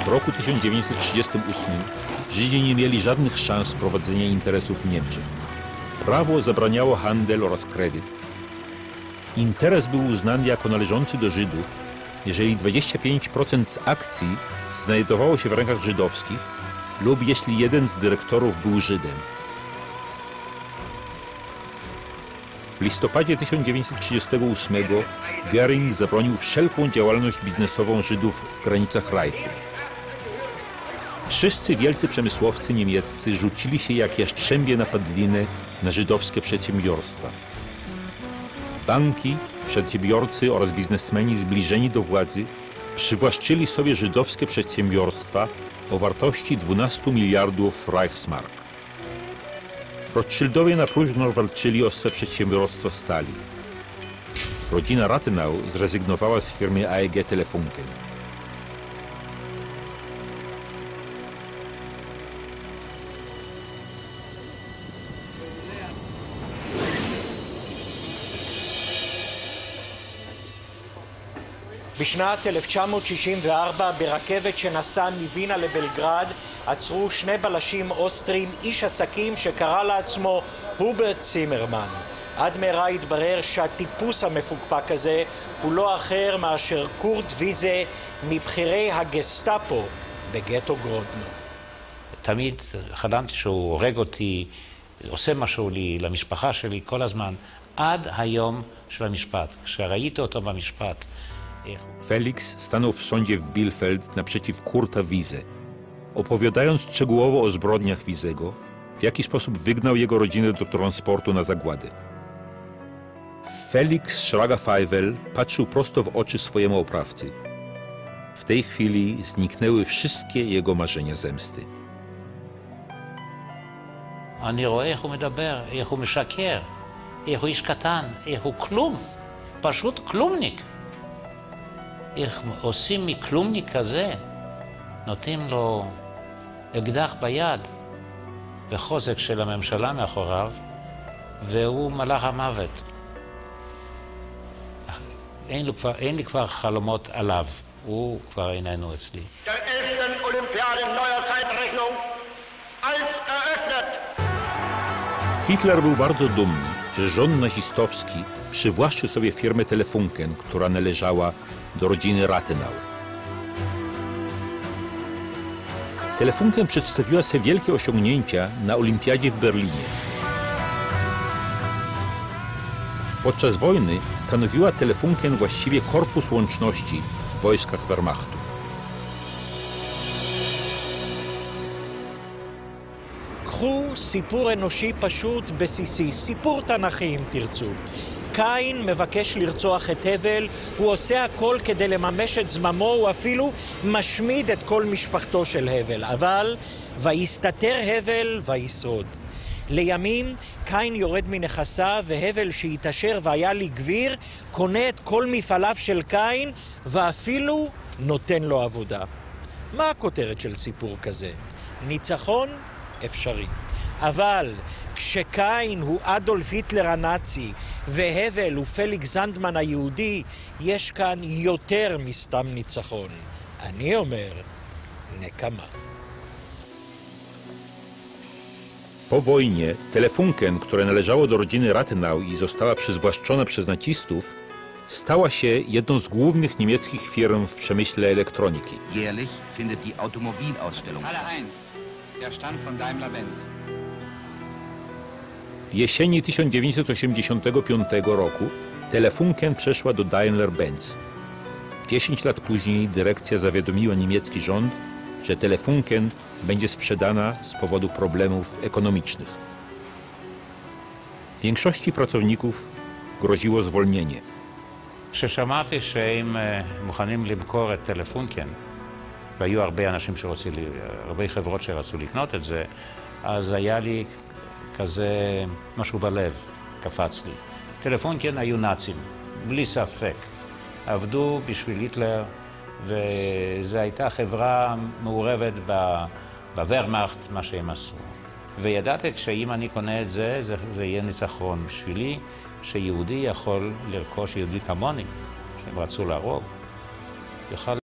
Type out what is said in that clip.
W roku 1938 Żydzi nie mieli żadnych szans prowadzenia interesów w Niemczech. Prawo zabraniało handel oraz kredyt. Interes był uznany jako należący do Żydów, jeżeli 25% z akcji znajdowało się w rękach żydowskich lub jeśli jeden z dyrektorów był Żydem. W listopadzie 1938 Göring zabronił wszelką działalność biznesową Żydów w granicach Reichu. Wszyscy wielcy przemysłowcy niemieccy rzucili się jak jastrzębie na padlinę na żydowskie przedsiębiorstwa. Banki, przedsiębiorcy oraz biznesmeni zbliżeni do władzy przywłaszczyli sobie żydowskie przedsiębiorstwa o wartości 12 miliardów Reichsmark. Rothschildowie na próżno walczyli o swe przedsiębiorstwo stali. Rodzina Rathenau zrezygnowała z firmy AEG Telefunken. בשנת 1964 ברכבת שנסעה מווינה לבלגרד עצרו שני בלשים אוסטרים, איש עסקים שקרא לעצמו הוברט צימרמן. עד מהרה התברר שהטיפוס המפוקפק הזה הוא לא אחר מאשר קורט ויזה מבכירי הגסטאפו בגטו גרודנו. תמיד חלמתי שהוא הורג אותי, עושה משהו לי, למשפחה שלי כל הזמן, עד היום של המשפט. כשראיתי אותו במשפט, Felix stanął w sądzie w Bielefeld naprzeciw Kurta Wiese, opowiadając szczegółowo o zbrodniach Wisego, w jaki sposób wygnał jego rodzinę do transportu na zagładę. Felix Schrager-Feivel patrzył prosto w oczy swojemu oprawcy. W tej chwili zniknęły wszystkie jego marzenia zemsty. אני רואה איך הוא מדבר, איך הוא משקר, איך הוא איש קטן, איך הוא כלום, פשוט כלומניק. איך עושים מכלומניק כזה, נותנים לו אקדח ביד וחוזק של הממשלה מאחוריו, והוא מלאך המוות. אין לי כבר חלומות עליו, הוא כבר איננו אצלי. Hitler był bardzo dumny, że rząd nazistowski przywłaszczył sobie firmę Telefunken, która należała do rodziny Rathenau. Telefunken przedstawiła sobie wielkie osiągnięcia na olimpiadzie w Berlinie. Podczas wojny stanowiła Telefunken właściwie korpus łączności w wojskach Wehrmachtu. קחו סיפור אנושי פשוט בסיסי, סיפור תנ"כי אם תרצו. קין מבקש לרצוח את הבל, הוא עושה הכל כדי לממש את זממו, הוא אפילו משמיד את כל משפחתו של הבל, אבל ויסתתר הבל וישרוד. לימים קין יורד מנכסיו, והבל שהתעשר והיה לי גביר, קונה את כל מפעליו של קין ואפילו נותן לו עבודה. מה הכותרת של סיפור כזה? ניצחון? אפשרי. אבל כשקין הוא אדולף היטלר הנאצי והבל הוא פליקס זנדמן היהודי, יש כאן יותר מסתם ניצחון. אני אומר, נקמה. Po wojnie Telefunken, które należało do rodziny Rathenau i została przyzwłaszczona przez nacistów, stała się jedną z głównych niemieckich firm w przemyśle elektroniki. Jährlich findet die Automobilausstellung Halle 1, der Stand von Daimler-Benz. W jesieni 1985 roku Telefunken przeszła do Daimler-Benz. 10 lat później dyrekcja zawiadomiła niemiecki rząd, że Telefunken będzie sprzedana z powodu problemów ekonomicznych. Większości pracowników groziło zwolnienie. כששמעתי שהם מוכנים למכור את טלפונקן, והיו הרבה חברות שרצו לקנות את זה, אז היה לי כזה משהו בלב, קפץ לי. טלפונקן היו נאצים, בלי ספק. עבדו בשביל היטלר, וזו הייתה חברה מעורבת בוורמאכט, מה שהם עשו. וידעתי שאם אני קונה את זה, זה יהיה ניצחון בשבילי, שיהודי יכול לרכוש, יהודי כמוני, שהם רצו להרוג, יוכל